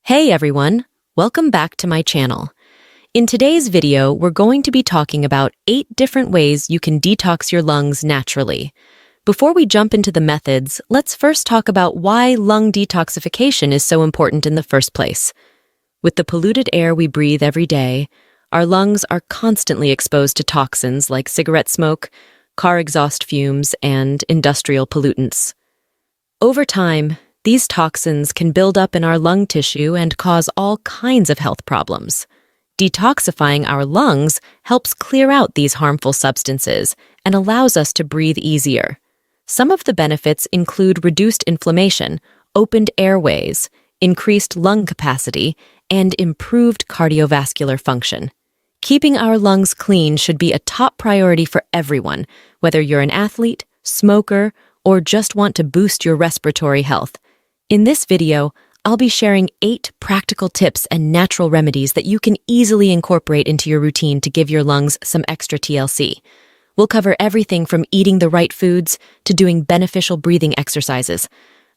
Hey everyone, welcome back to my channel. In today's video, we're going to be talking about 8 different ways you can detox your lungs naturally. Before we jump into the methods, let's first talk about why lung detoxification is so important in the first place. With the polluted air we breathe every day, our lungs are constantly exposed to toxins like cigarette smoke, car exhaust fumes, and industrial pollutants. Over time, these toxins can build up in our lung tissue and cause all kinds of health problems. Detoxifying our lungs helps clear out these harmful substances and allows us to breathe easier. Some of the benefits include reduced inflammation, opened airways, increased lung capacity, and improved cardiovascular function. Keeping our lungs clean should be a top priority for everyone, whether you're an athlete, smoker, or just want to boost your respiratory health. In this video, I'll be sharing 8 practical tips and natural remedies that you can easily incorporate into your routine to give your lungs some extra TLC. We'll cover everything from eating the right foods to doing beneficial breathing exercises.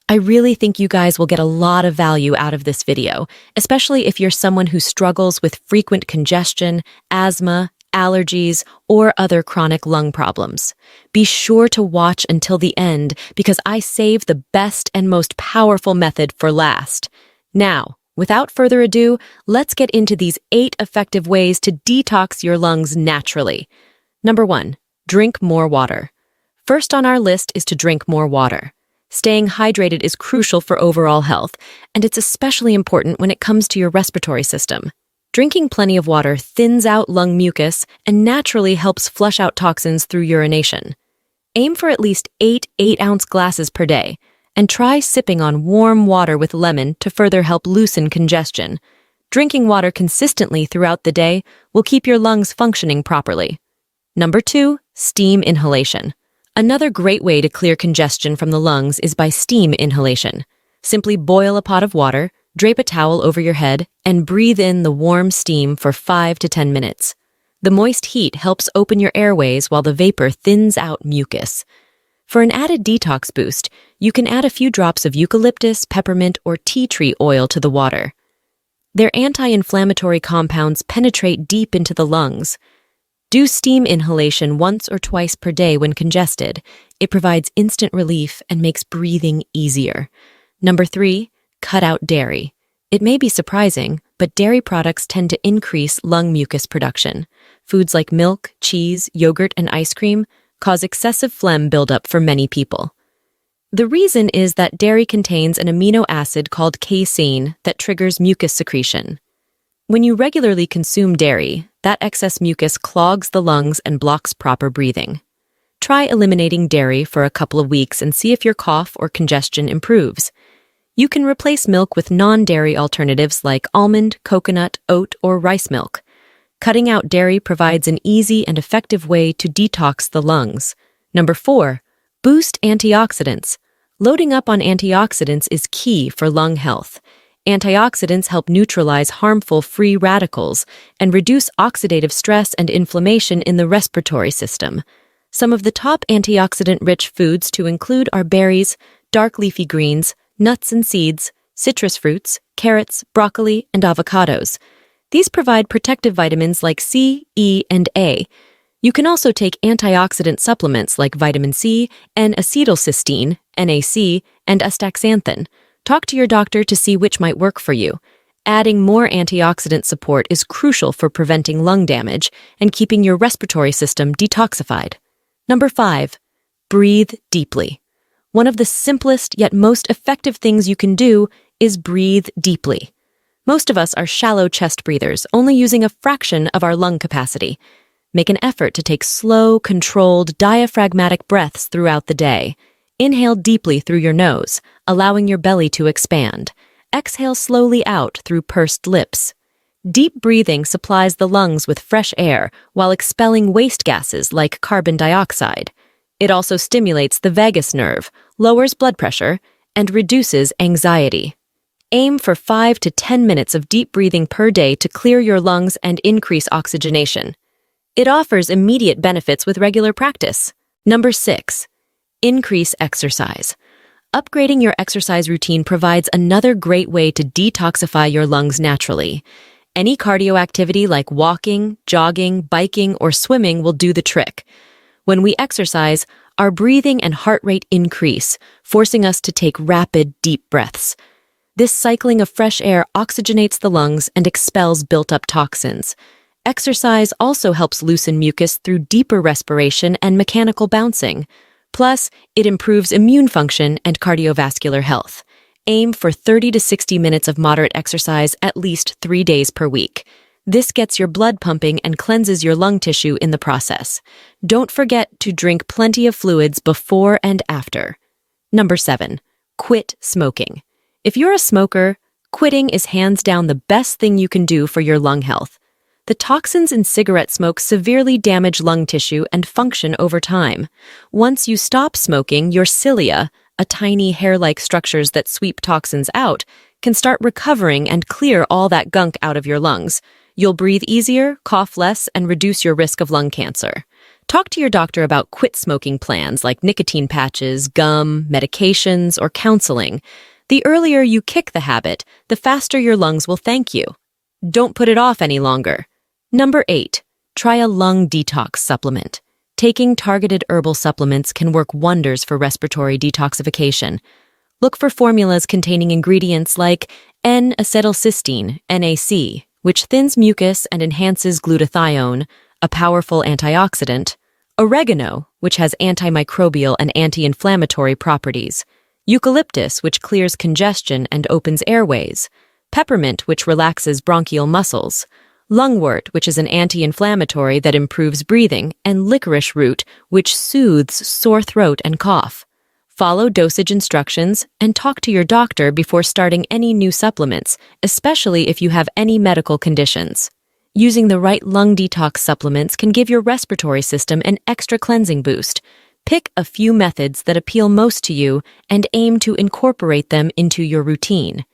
I really think you guys will get a lot of value out of this video, especially if you're someone who struggles with frequent congestion, asthma, allergies, or other chronic lung problems. Be sure to watch until the end because I save the best and most powerful method for last. Now, without further ado, let's get into these 8 effective ways to detox your lungs naturally. Number 1, drink more water. First on our list is to drink more water. Staying hydrated is crucial for overall health, and it's especially important when it comes to your respiratory system. Drinking plenty of water thins out lung mucus and naturally helps flush out toxins through urination. Aim for at least 8 8-ounce glasses per day, and try sipping on warm water with lemon to further help loosen congestion. Drinking water consistently throughout the day will keep your lungs functioning properly. Number 2, steam inhalation. Another great way to clear congestion from the lungs is by steam inhalation. Simply boil a pot of water, drape a towel over your head, and breathe in the warm steam for 5 to 10 minutes. The moist heat helps open your airways while the vapor thins out mucus. For an added detox boost, you can add a few drops of eucalyptus, peppermint, or tea tree oil to the water. Their anti-inflammatory compounds penetrate deep into the lungs. Do steam inhalation once or twice per day when congested. It provides instant relief and makes breathing easier. Number 3, cut out dairy. It may be surprising, but dairy products tend to increase lung mucus production. Foods like milk, cheese, yogurt, and ice cream cause excessive phlegm buildup for many people. The reason is that dairy contains an amino acid called casein that triggers mucus secretion. When you regularly consume dairy, that excess mucus clogs the lungs and blocks proper breathing. Try eliminating dairy for a couple of weeks and see if your cough or congestion improves. You can replace milk with non-dairy alternatives like almond, coconut, oat, or rice milk. Cutting out dairy provides an easy and effective way to detox the lungs. Number 4, boost antioxidants. Loading up on antioxidants is key for lung health. Antioxidants help neutralize harmful free radicals and reduce oxidative stress and inflammation in the respiratory system. Some of the top antioxidant-rich foods to include are berries, dark leafy greens, nuts and seeds, citrus fruits, carrots, broccoli, and avocados. These provide protective vitamins like C, E, and A. You can also take antioxidant supplements like vitamin C, N-acetylcysteine, NAC, and astaxanthin. Talk to your doctor to see which might work for you. Adding more antioxidant support is crucial for preventing lung damage and keeping your respiratory system detoxified. Number 5, breathe deeply. One of the simplest yet most effective things you can do is breathe deeply. Most of us are shallow chest breathers, only using a fraction of our lung capacity. Make an effort to take slow, controlled, diaphragmatic breaths throughout the day. Inhale deeply through your nose, allowing your belly to expand. Exhale slowly out through pursed lips. Deep breathing supplies the lungs with fresh air while expelling waste gases like carbon dioxide. It also stimulates the vagus nerve, lowers blood pressure, and reduces anxiety. Aim for 5 to 10 minutes of deep breathing per day to clear your lungs and increase oxygenation. It offers immediate benefits with regular practice. Number 6, increase exercise. Upgrading your exercise routine provides another great way to detoxify your lungs naturally. Any cardio activity like walking, jogging, biking, or swimming will do the trick. When we exercise, our breathing and heart rate increase, forcing us to take rapid, deep breaths. This cycling of fresh air oxygenates the lungs and expels built-up toxins. Exercise also helps loosen mucus through deeper respiration and mechanical bouncing. Plus, it improves immune function and cardiovascular health. Aim for 30 to 60 minutes of moderate exercise at least 3 days per week. This gets your blood pumping and cleanses your lung tissue in the process. Don't forget to drink plenty of fluids before and after. Number 7. Quit smoking. If you're a smoker, quitting is hands down the best thing you can do for your lung health. The toxins in cigarette smoke severely damage lung tissue and function over time. Once you stop smoking, your cilia, a tiny hair-like structures that sweep toxins out, can start recovering and clear all that gunk out of your lungs. You'll breathe easier, cough less, and reduce your risk of lung cancer. Talk to your doctor about quit smoking plans like nicotine patches, gum, medications, or counseling. The earlier you kick the habit, the faster your lungs will thank you. Don't put it off any longer. Number 8. Try a lung detox supplement. Taking targeted herbal supplements can work wonders for respiratory detoxification. Look for formulas containing ingredients like N-acetylcysteine, NAC, which thins mucus and enhances glutathione, a powerful antioxidant, oregano, which has antimicrobial and anti-inflammatory properties, eucalyptus, which clears congestion and opens airways, peppermint, which relaxes bronchial muscles, lungwort, which is an anti-inflammatory that improves breathing, and licorice root, which soothes sore throat and cough. Follow dosage instructions and talk to your doctor before starting any new supplements, especially if you have any medical conditions. Using the right lung detox supplements can give your respiratory system an extra cleansing boost. Pick a few methods that appeal most to you and aim to incorporate them into your routine.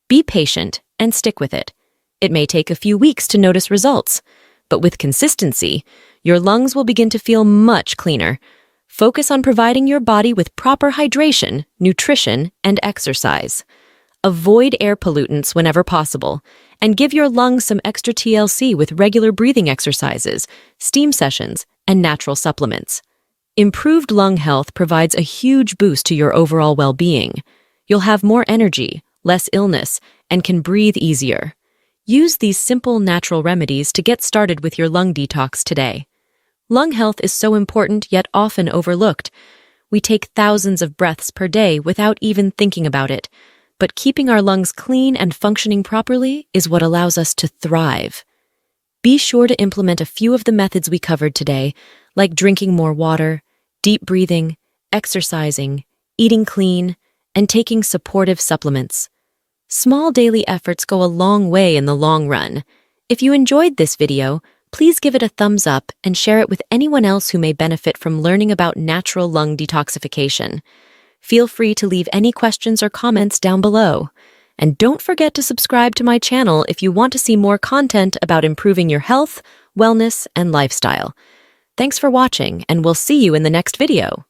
Be patient and stick with it. It may take a few weeks to notice results, but with consistency, your lungs will begin to feel much cleaner. Focus on providing your body with proper hydration, nutrition, and exercise. Avoid air pollutants whenever possible, and give your lungs some extra TLC with regular breathing exercises, steam sessions, and natural supplements. Improved lung health provides a huge boost to your overall well-being. You'll have more energy, less illness, and can breathe easier. Use these simple natural remedies to get started with your lung detox today. Lung health is so important yet often overlooked. We take thousands of breaths per day without even thinking about it, but keeping our lungs clean and functioning properly is what allows us to thrive. Be sure to implement a few of the methods we covered today, like drinking more water, deep breathing, exercising, eating clean, and taking supportive supplements. Small daily efforts go a long way in the long run. If you enjoyed this video, please give it a thumbs up and share it with anyone else who may benefit from learning about natural lung detoxification. Feel free to leave any questions or comments down below. And don't forget to subscribe to my channel if you want to see more content about improving your health, wellness, and lifestyle. Thanks for watching, and we'll see you in the next video.